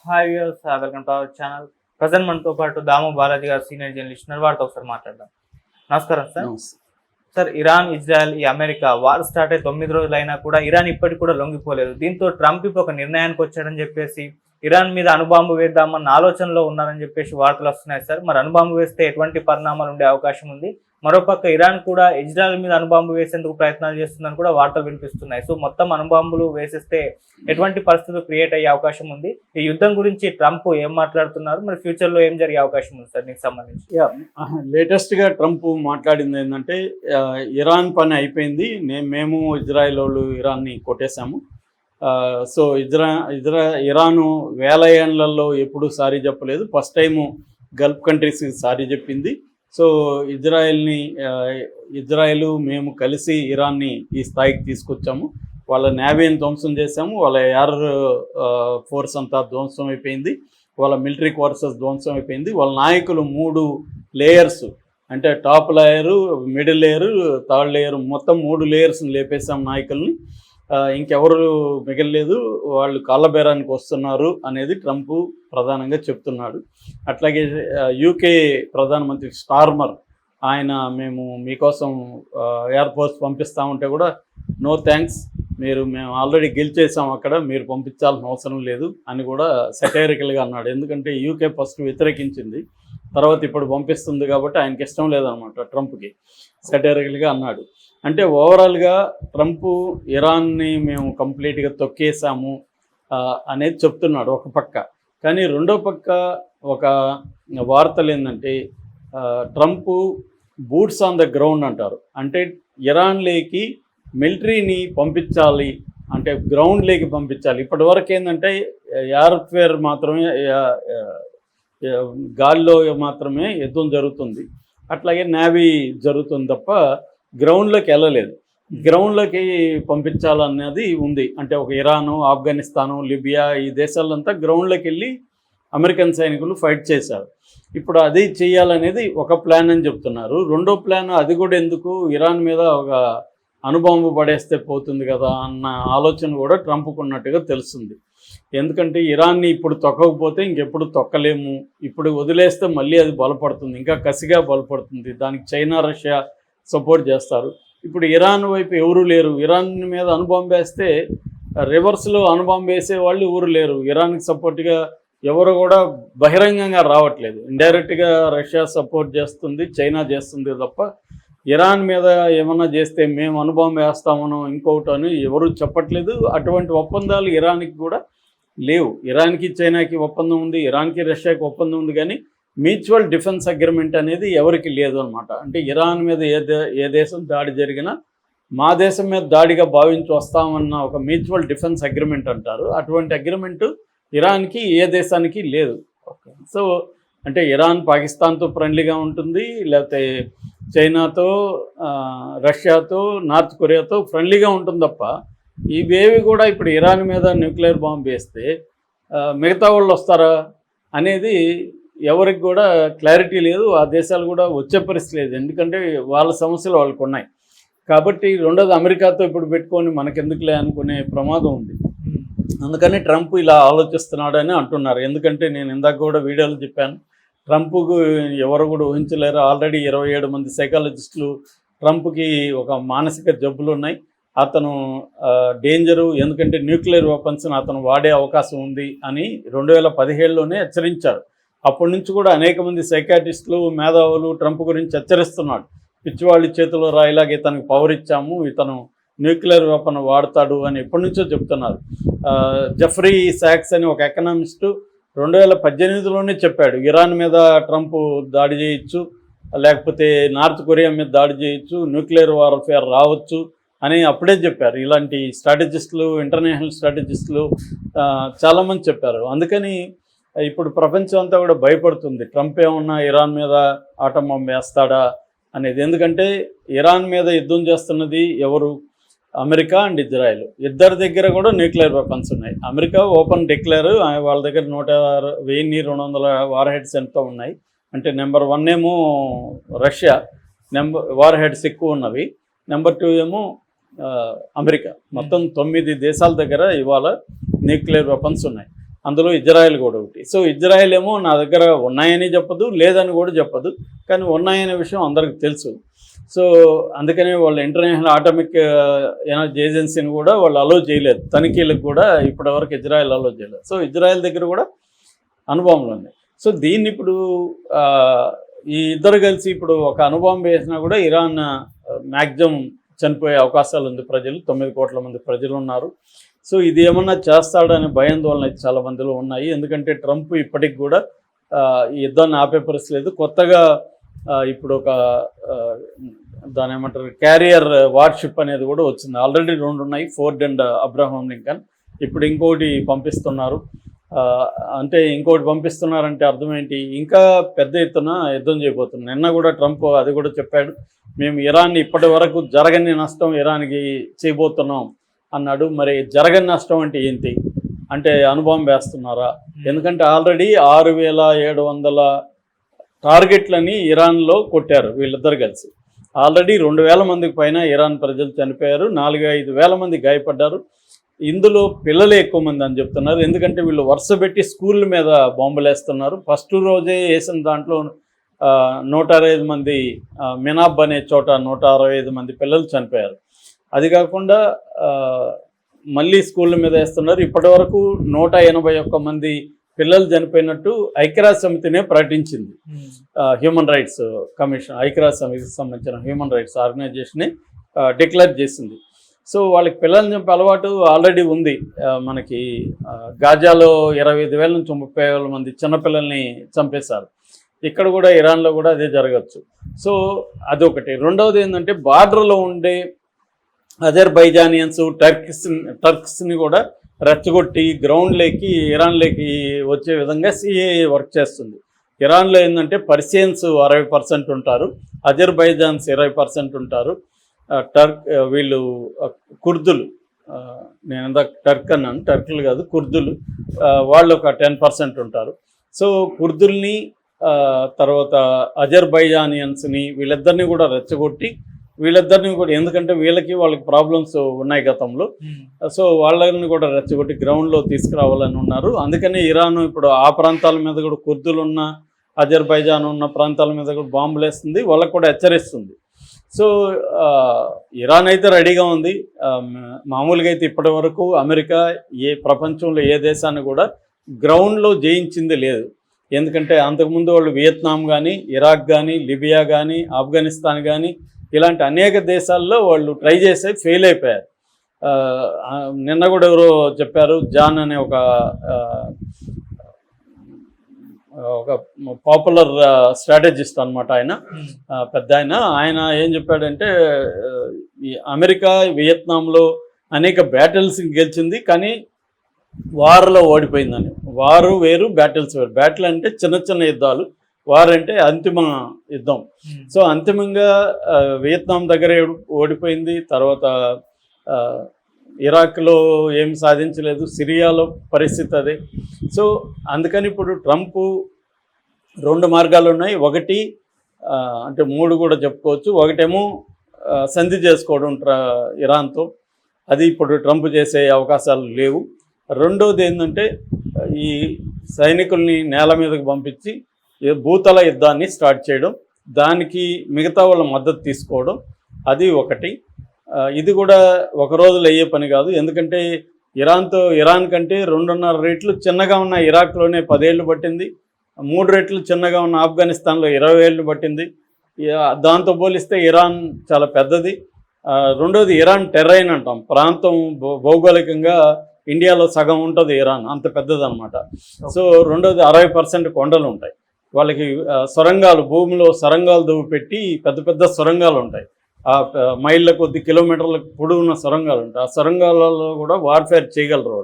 Hi viewers, welcome to our channel. Present మనతో పాటు దాము బాలాజీ గారు, సీనియర్ జర్నలిస్ట్ ఉన్నారు. వారితో ఒకసారి మాట్లాడదాం. నమస్కారం సార్. సార్, ఇరాన్, ఇజ్రాయెల్, ఈ అమెరికా వార్ స్టార్ట్ అయ్యి 9 రోజులు అయినా కూడా ఇరాన్ ఇప్పటికి కూడా లొంగిపోలేదు. దీంతో ట్రంప్ ఇప్పుడు ఒక నిర్ణయానికి వచ్చాడని చెప్పేసి ఇరాన్ మీద అణుబాంబు వేద్దామన్న ఆలోచనలో ఉన్నారని చెప్పేసి వార్తలు వస్తున్నాయి సార్. మరి అణుబాంబు వేస్తే ఎటువంటి పరిణామాలు ఉండే అవకాశం ఉంది? మరోపక్క ఇరాన్ కూడా ఇజ్రాయెల్ మీద అణుబాంబు వేసేందుకు ప్రయత్నాలు చేస్తుందని కూడా వార్తలు వినిపిస్తున్నాయి. సో మొత్తం అణుబాంబులు వేసేస్తే ఎటువంటి పరిస్థితులు క్రియేట్ అయ్యే అవకాశం ఉంది? ఈ యుద్ధం గురించి ట్రంప్ ఏం మాట్లాడుతున్నారు? మరి ఫ్యూచర్ లో ఏం జరిగే అవకాశం ఉంది సార్ దీనికి సంబంధించి? లేటెస్ట్ గా ట్రంప్ మాట్లాడింది ఏంటంటే, ఇరాన్ పని అయిపోయింది, మేము ఇజ్రాయెల్ వాళ్ళు ఇరాన్ని కొట్టేశాము. సో ఇరాను వేల ఏళ్లలో ఎప్పుడు సారీ చెప్పలేదు. ఫస్ట్ టైము గల్ఫ్ కంట్రీస్కి సారీ చెప్పింది. సో ఇజ్రాయెల్ మేము కలిసి ఇరాన్ని ఈ స్థాయికి తీసుకొచ్చాము. వాళ్ళ నేవీని ధ్వంసం చేశాము, వాళ్ళ ఎయిర్ ఫోర్స్ అంతా ధ్వంసం అయిపోయింది, వాళ్ళ మిలిటరీ క్వార్టర్స్ ధ్వంసం అయిపోయింది. వాళ్ళ నాయకులు 3 లేయర్స్, అంటే top layer, middle layer, third layer, మొత్తం 3 లేయర్స్ని లేపేశాం నాయకుల్ని. ఇంకెవరు మిగలలేదు, వాళ్ళు కాళ్ళబేరానికి వస్తున్నారు అనేది ట్రంప్ ప్రధానంగా చెప్తున్నాడు. అట్లాగే యూకే ప్రధానమంత్రి స్టార్మర్, ఆయన మేము మీకోసం ఎయిర్ ఫోర్స్ పంపిస్తామంటే కూడా నో థ్యాంక్స్, మేము ఆల్రెడీ గెలిచేసాం, అక్కడ మీరు పంపించాల్సిన అవసరం లేదు అని కూడా సెటైరికల్గా అన్నాడు. ఎందుకంటే యూకే ఫస్ట్ వ్యతిరేకించింది, తర్వాత ఇప్పుడు పంపిస్తుంది కాబట్టి ఆయనకి ఇష్టం లేదనమాట ట్రంప్కి. సెటైరికల్గా అన్నాడు. అంటే ఓవరాల్గా ట్రంప్ ఇరాన్ని మేము కంప్లీట్గా తొక్కేసాము అనేది చెప్తున్నాడు ఒక పక్క. కానీ రెండో పక్క ఒక వార్తలు ఏంటంటే, Trump boots on the ground అంటారు. అంటే ఇరాన్లోకి మిలిటరీని పంపించాలి, అంటే గ్రౌండ్లోకి పంపించాలి. ఇప్పటివరకు ఏంటంటే ఎయిర్ఫేర్ మాత్రమే, గాల్లో మాత్రమే యుద్ధం జరుగుతుంది, అట్లాగే నేవీ జరుగుతుంది తప్ప గ్రౌండ్లోకి వెళ్ళలేదు. గ్రౌండ్లోకి పంపించాలన్నది ఉంది. అంటే ఒక ఇరాను, ఆఫ్ఘనిస్తాను, లిబియా, ఈ దేశాలంతా గ్రౌండ్లోకి వెళ్ళి అమెరికన్ సైనికులు ఫైట్ చేశారు. ఇప్పుడు అది చేయాలనేది ఒక ప్లాన్ అని చెప్తున్నారు. రెండో ప్లాన్, అది కూడా ఎందుకు, ఇరాన్ మీద ఒక అణుబాంబు పడేస్తే పోతుంది కదా అన్న ఆలోచన కూడా ట్రంప్కు ఉన్నట్టుగా తెలుస్తుంది. ఎందుకంటే ఇరాన్ని ఇప్పుడు తొక్కకపోతే ఇంకెప్పుడు తొక్కలేము, ఇప్పుడు వదిలేస్తే మళ్ళీ అది బలపడుతుంది, ఇంకా కసిగా బలపడుతుంది. దానికి చైనా, రష్యా సపోర్ట్ చేస్తారు. ఇప్పుడు ఇరాన్ వైపు ఎవరు లేరు. ఇరాన్ మీద అణుబాంబు వేస్తే రివర్స్లో అణుబాంబు వేసే వాళ్ళు ఎవరు లేరు. ఇరాన్కి సపోర్ట్గా ఎవరు కూడా బహిరంగంగా రావట్లేదు. ఇండైరెక్ట్గా రష్యా సపోర్ట్ చేస్తుంది, చైనా చేస్తుంది తప్ప ఇరాన్ మీద ఏమన్నా చేస్తే మేము అణుబాంబు వేస్తామనో ఇంకొకటి అని ఎవరు చెప్పట్లేదు. అటువంటి ఒప్పందాలు ఇరాన్కి కూడా లేవు. ఇరాన్కి చైనాకి ఒప్పందం ఉంది, ఇరాన్కి రష్యాకి ఒప్పందం ఉంది, కానీ మ్యూచువల్ డిఫెన్స్ అగ్రిమెంట్ అనేది ఎవరికి లేదు అనమాట. అంటే ఇరాన్ మీద ఏ దేశం దాడి జరిగినా మా దేశం మీద దాడిగా భావించి వస్తామన్న ఒక మ్యూచువల్ డిఫెన్స్ అగ్రిమెంట్ అంటారు. అటువంటి అగ్రిమెంటు ఇరాన్కి ఏ దేశానికి లేదు. సో అంటే ఇరాన్ పాకిస్తాన్తో ఫ్రెండ్లీగా ఉంటుంది, లేకపోతే చైనాతో, రష్యాతో, నార్త్ కొరియాతో ఫ్రెండ్లీగా ఉంటుంది తప్ప ఇవేవి కూడా ఇప్పుడు ఇరాన్ మీద న్యూక్లియర్ బాంబు వేస్తే మిగతా వాళ్ళు వస్తారా అనేది ఎవరికి కూడా క్లారిటీ లేదు. ఆ దేశాలు కూడా వచ్చే పరిస్థితి లేదు, ఎందుకంటే వాళ్ళ సమస్యలు వాళ్ళకు ఉన్నాయి. కాబట్టి రెండోది, అమెరికాతో ఇప్పుడు పెట్టుకొని మనకెందుకులే అనుకునే ప్రమాదం ఉంది. అందుకని ట్రంప్ ఇలా ఆలోచిస్తున్నాడని అంటున్నారు. ఎందుకంటే నేను ఇందాక కూడా వీడియోలు చెప్పాను, ట్రంప్కు ఎవరు కూడా ఊహించలేరు. ఆల్రెడీ 27 మంది సైకాలజిస్టులు ట్రంప్కి ఒక మానసిక జబ్బులు ఉన్నాయి, అతను డేంజరు, ఎందుకంటే న్యూక్లియర్ వెపన్స్ని అతను వాడే అవకాశం ఉంది అని 2017లోనే హెచ్చరించారు. అప్పటి నుంచి కూడా అనేక మంది సైకాట్రిస్టులు, మేధావులు ట్రంప్ గురించి హెచ్చరిస్తున్నాడు. పిచ్చివాళ్ళ చేతిలో రాయిలాగా ఇతనికి పవర్ ఇచ్చాము, ఇతను న్యూక్లియర్ వెపన్ వాడతాడు అని ఎప్పటి నుంచో చెప్తున్నారు. జెఫ్రీ సాక్స్ అని ఒక ఎకనామిస్టు 2018లోనే చెప్పాడు, ఇరాన్ మీద ట్రంప్ దాడి చేయొచ్చు, లేకపోతే నార్త్ కొరియా మీద దాడి చేయొచ్చు, న్యూక్లియర్ వార్ఫేర్ రావచ్చు అని అప్పుడే చెప్పారు. ఇలాంటి స్ట్రాటజిస్టులు, ఇంటర్నేషనల్ స్ట్రాటజిస్టులు చాలామంది చెప్పారు. అందుకని ఇప్పుడు ప్రపంచం అంతా కూడా భయపడుతుంది, ట్రంప్ ఏమన్నా ఇరాన్ మీద ఆటం బాంబు వేస్తాడా అనేది. ఎందుకంటే ఇరాన్ మీద యుద్ధం చేస్తున్నది ఎవరు? America and Israel. ఇద్దరి దగ్గర కూడా న్యూక్లియర్ వెపన్స్ ఉన్నాయి. అమెరికా ఓపెన్ డిక్లేర్, వాళ్ళ దగ్గర 1200 వార్ హెడ్స్ ఎంతో ఉన్నాయి. అంటే నెంబర్ 1 ఏమో రష్యా, వార్ హెడ్స్ ఎక్కువ ఉన్నవి. నెంబర్ 2 ఏమో అమెరికా. మొత్తం 9 దేశాల దగ్గర ఇవాళ న్యూక్లియర్ వెపన్స్ ఉన్నాయి. అందులో ఇజ్రాయెల్ కూడా ఒకటి. సో ఇజ్రాయెల్ ఏమో నా దగ్గర ఉన్నాయని చెప్పదు, లేదని కూడా చెప్పదు, కానీ ఉన్నాయనే విషయం అందరికీ తెలుసు. సో అందుకనే వాళ్ళు ఇంటర్నేషనల్ ఆటమిక్ ఎనర్జీ ఏజెన్సీని కూడా వాళ్ళు అలో చేయలేదు, తనిఖీలకు కూడా ఇప్పటివరకు ఇజ్రాయెల్ అలో చేయలేదు. సో ఇజ్రాయెల్ దగ్గర కూడా అణుబాంబులు ఉన్నాయి. సో దీన్ని ఇప్పుడు ఈ ఇద్దరు కలిసి ఇప్పుడు ఒక అణుబాంబు వేసినా కూడా ఇరాన్ మ్యాక్సిమం చనిపోయే అవకాశాలు ఉంది. ప్రజలు 9 కోట్ల మంది ప్రజలు ఉన్నారు. సో ఇది ఏమన్నా చేస్తాడనే భయాందోళన అయితే చాలా మందిలో ఉన్నాయి. ఎందుకంటే ట్రంప్ ఇప్పటికి కూడా ఈ యుద్ధాన్ని ఆపే పరిస్థితి లేదు. కొత్తగా ఇప్పుడు ఒక దాని ఏమంటారు క్యారియర్ వార్షిప్ అనేది కూడా వచ్చింది. ఆల్రెడీ 2 ఉన్నాయి, ఫోర్డ్ అండ్ అబ్రహాం లింకన్. ఇప్పుడు ఇంకోటి పంపిస్తున్నారు. అంటే ఇంకోటి పంపిస్తున్నారంటే అర్థం ఏంటి, ఇంకా పెద్ద ఎత్తున యుద్ధం చేయబోతున్నారు. నిన్న కూడా ట్రంప్ అది కూడా చెప్పాడు, మేము ఇరాన్ ఇప్పటి వరకు జరగని నష్టం ఇరాన్కి చేయబోతున్నాం అన్నాడు. మరి జరగని నష్టం అంటే ఏంటి అంటే అణుబాంబు వేస్తున్నారా? ఎందుకంటే ఆల్రెడీ 6700 టార్గెట్లని ఇరాన్లో కొట్టారు వీళ్ళిద్దరు కలిసి. ఆల్రెడీ 2000 మందికి పైన ఇరాన్ ప్రజలు చనిపోయారు, 4-5 వేల మంది గాయపడ్డారు. ఇందులో పిల్లలే ఎక్కువ మంది అని చెప్తున్నారు. ఎందుకంటే వీళ్ళు వరుస పెట్టి స్కూళ్ళ మీద బాంబులు వేస్తున్నారు. ఫస్ట్ రోజే వేసిన దాంట్లో 165 మంది, మినాబ్ అనే చోట 165 మంది పిల్లలు చనిపోయారు. అది కాకుండా మళ్ళీ స్కూళ్ళ మీద వేస్తున్నారు. ఇప్పటి వరకు 181 మంది పిల్లలు చనిపోయినట్టు ఐక్యరాజ్య సమితినే ప్రకటించింది. హ్యూమన్ రైట్స్ కమిషన్, ఐక్యరాజ్య సమితికి సంబంధించిన హ్యూమన్ రైట్స్ ఆర్గనైజేషనే డిక్లేర్ చేసింది. సో వాళ్ళకి పిల్లల్ని చంపే అలవాటు ఆల్రెడీ ఉంది. మనకి గాజాలో 25,000 నుంచి 30,000 మంది చిన్నపిల్లల్ని చంపేశారు. ఇక్కడ కూడా ఇరాన్లో కూడా అదే జరగచ్చు. సో అదొకటి. రెండవది ఏంటంటే బార్డర్లో ఉండే అజర్బైజానియన్స్, టర్క్స్ని కూడా రెచ్చగొట్టి గ్రౌండ్లోకి ఇరాన్లోకి వచ్చే విధంగా సిఏఏ వర్క్ చేస్తుంది. ఇరాన్లో ఏంటంటే పర్షియన్స్ 60% ఉంటారు, అజర్బైజాన్స్ 20% ఉంటారు, వీళ్ళు కుర్దులు, నేను ఇందాక టర్క్ అన్నాను, టర్కులు కాదు కుర్దులు, వాళ్ళు ఒక 10% ఉంటారు. సో కుర్దుల్ని తర్వాత అజర్బైజానియన్స్ని వీళ్ళిద్దరిని కూడా రెచ్చగొట్టి వీళ్ళిద్దరిని కూడా, ఎందుకంటే వాళ్ళకి ప్రాబ్లమ్స్ ఉన్నాయి గతంలో, సో వాళ్ళని కూడా రెచ్చగొట్టి గ్రౌండ్లో తీసుకురావాలని ఉన్నారు. అందుకని ఇరాన్ ఇప్పుడు ఆ ప్రాంతాల మీద కూడా కుర్దులు ఉన్న అజర్బైజాన్ ఉన్న ప్రాంతాల మీద కూడా బాంబులు వేస్తుంది, వాళ్ళకు కూడా హెచ్చరిస్తుంది. సో ఇరాన్ అయితే రెడీగా ఉంది. మామూలుగా అయితే ఇప్పటి వరకు అమెరికా ప్రపంచంలో ఏ దేశాన్ని కూడా గ్రౌండ్లో జయించింది లేదు. ఎందుకంటే అంతకుముందు వాళ్ళు వియత్నాం కానీ, ఇరాక్ కానీ, లిబియా కానీ, ఆఫ్ఘనిస్తాన్ కానీ ఇలాంటి అనేక దేశాల్లో వాళ్ళు ట్రై చేసి ఫెయిల్ అయిపోయారు. నిన్న కూడా ఎవరో చెప్పారు, జాన్ అనే ఒక పాపులర్ స్ట్రాటజిస్ట్ అనమాట, ఆయన పెద్ద ఆయన ఏం చెప్పాడంటే ఈ అమెరికా వియత్నాంలో అనేక బ్యాటిల్స్ గెలిచింది కానీ వార్లో ఓడిపోయిందని. వారు వేరు, బ్యాటిల్స్ వేరు. బ్యాటిల్ అంటే చిన్న చిన్న యుద్ధాలు, వార్ అంటే అంతిమ యుద్ధం. సో అంతిమంగా వియత్నాం దగ్గర ఓడిపోయింది, తర్వాత ఇరాక్లో ఏం సాధించలేదు, సిరియాలో పరిస్థితి అదే. సో అందుకని ఇప్పుడు ట్రంప్ 2 మార్గాలు ఉన్నాయి. ఒకటి అంటే 3 కూడా చెప్పుకోవచ్చు. ఒకటేమో సంధి చేసుకోవడం ఇరాన్తో, అది ఇప్పుడు ట్రంప్ చేసే అవకాశాలు లేవు. రెండోది ఏంటంటే ఈ సైనికుల్ని నేల మీదకి పంపించి భూతల యుద్ధాన్ని స్టార్ట్ చేయడం, దానికి మిగతా వాళ్ళ మద్దతు తీసుకోవడం, అది ఒకటి. ఇది కూడా ఒక రోజులో అయ్యే పని కాదు. ఎందుకంటే ఇరాన్ కంటే 2.5 రెట్లు చిన్నగా ఉన్న ఇరాక్లోనే 10 ఏళ్ళు పట్టింది, 3 రెట్లు చిన్నగా ఉన్న ఆఫ్ఘనిస్తాన్లో 20 ఏళ్ళు పట్టింది. దాంతో పోలిస్తే ఇరాన్ చాలా పెద్దది. రెండోది ఇరాన్ టెర్రైన్ అంటాం, ప్రాంతం భౌగోళికంగా ఇండియాలో సగం ఉంటుంది ఇరాన్, అంత పెద్దదన్నమాట. సో రెండోది 60% కొండలు ఉంటాయి వాళ్ళకి. సొరంగాలు, భూమిలో సొరంగాలు దువ్వు పెట్టి పెద్ద పెద్ద సొరంగాలు ఉంటాయి, ఆ మైళ్ళ కొద్ది కిలోమీటర్లకు పొడవున్న సొరంగాలు ఉంటాయి. ఆ సొరంగాలలో కూడా వార్ఫేర్ చేయగలరు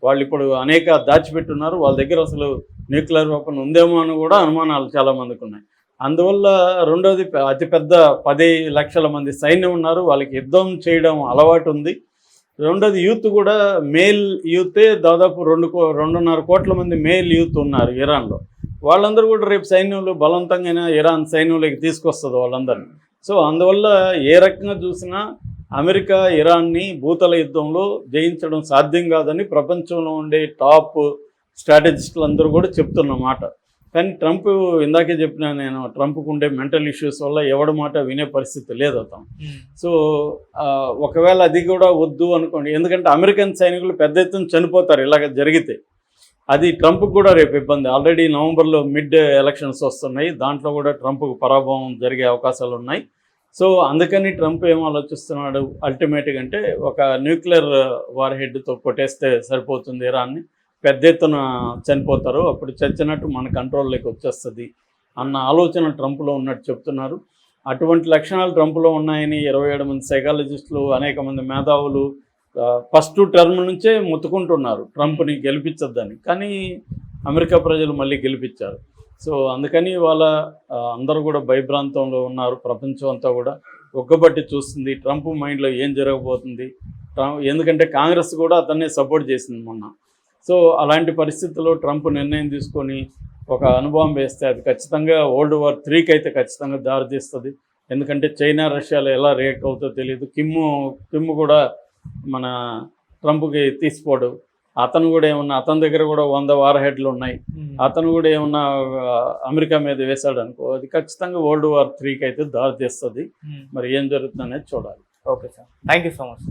వాళ్ళు ఇప్పుడు అనేక దాచిపెట్టున్నారు. వాళ్ళ దగ్గర అసలు న్యూక్లియర్ వెపన్ ఉందేమో అని కూడా అనుమానాలు చాలా మందికి ఉన్నాయి. అందువల్ల రెండోది అతిపెద్ద 10 లక్షల మంది సైన్యం ఉన్నారు, వాళ్ళకి యుద్ధం చేయడం అలవాటు ఉంది. రెండోది యూత్ కూడా, మేల్ యూతే దాదాపు 2.5 కోట్ల మంది మేల్ యూత్ ఉన్నారు ఇరాన్లో. వాళ్ళందరూ కూడా రేపు సైన్యంలో బలవంతంగా ఇరాన్ సైన్యంలోకి తీసుకొస్తుంది వాళ్ళందరినీ. సో అందువల్ల ఏ రకంగా చూసినా అమెరికా ఇరాన్ని భూతల యుద్ధంలో జయించడం సాధ్యం కాదని ప్రపంచంలో ఉండే టాప్ స్ట్రాటజిస్టులు అందరూ కూడా చెప్తున్న మాట. కానీ ట్రంప్ ఇందాకే చెప్పినా నేను, ట్రంప్కు ఉండే మెంటల్ ఇష్యూస్ వల్ల ఎవడి మాట వినే పరిస్థితి లేదు అతను. సో ఒకవేళ అది కూడా వద్దు అనుకోండి, ఎందుకంటే అమెరికన్ సైనికులు పెద్ద ఎత్తున చనిపోతారు ఇలాగ జరిగితే. అది ట్రంప్కి కూడా రేపు ఇబ్బంది. ఆల్రెడీ నవంబర్లో మిడ్ ఎలక్షన్స్ వస్తున్నాయి, దాంట్లో కూడా ట్రంప్కు పరాభవం జరిగే అవకాశాలు ఉన్నాయి. సో అందుకని ట్రంప్ ఏం ఆలోచిస్తున్నాడు అల్టిమేట్గా అంటే, ఒక న్యూక్లియర్ వార్ హెడ్తో కొట్టేస్తే సరిపోతుంది ఇరాన్ని, పెద్ద ఎత్తున చనిపోతారు, అప్పుడు చచ్చినట్టు మన కంట్రోల్లోకి వచ్చేస్తుంది అన్న ఆలోచన ట్రంప్లో ఉన్నట్టు చెప్తున్నారు. అటువంటి లక్షణాలు ట్రంప్లో ఉన్నాయని 27 మంది సైకాలజిస్టులు, అనేక మంది మేధావులు ఫస్ట్ టర్మ్ నుంచే ముత్తుకుంటున్నారు ట్రంప్ని గెలిపించొద్దని. కానీ అమెరికా ప్రజలు మళ్ళీ గెలిపించారు. సో అందుకని వాళ్ళ అందరూ కూడా భయభ్రాంతంలో ఉన్నారు. ప్రపంచం అంతా కూడా ఒక్కబట్టి చూస్తుంది ట్రంప్ మైండ్లో ఏం జరగబోతుంది. ఎందుకంటే కాంగ్రెస్ కూడా అతన్నే సపోర్ట్ చేసింది మొన్న. సో అలాంటి పరిస్థితుల్లో ట్రంప్ నిర్ణయం తీసుకొని ఒక అనుభవం వేస్తే అది ఖచ్చితంగా వరల్డ్ వార్ 3కి అయితే ఖచ్చితంగా దారితీస్తుంది. ఎందుకంటే చైనా రష్యాలో ఎలా రియాక్ట్ అవుతుందో తెలియదు. కిమ్ కూడా మన ట్రంప్కి తీసిపోడు. అతను కూడా ఏమన్నా, అతని దగ్గర కూడా 100 వార్ హెడ్లు ఉన్నాయి, అతను కూడా ఏమన్నా అమెరికా మీద వేశాడు అనుకో, అది ఖచ్చితంగా వరల్డ్ వార్ 3కి అయితే దారితీస్తుంది. మరి ఏం జరుగుతుంది అనేది చూడాలి. Okay sir, thank you so much.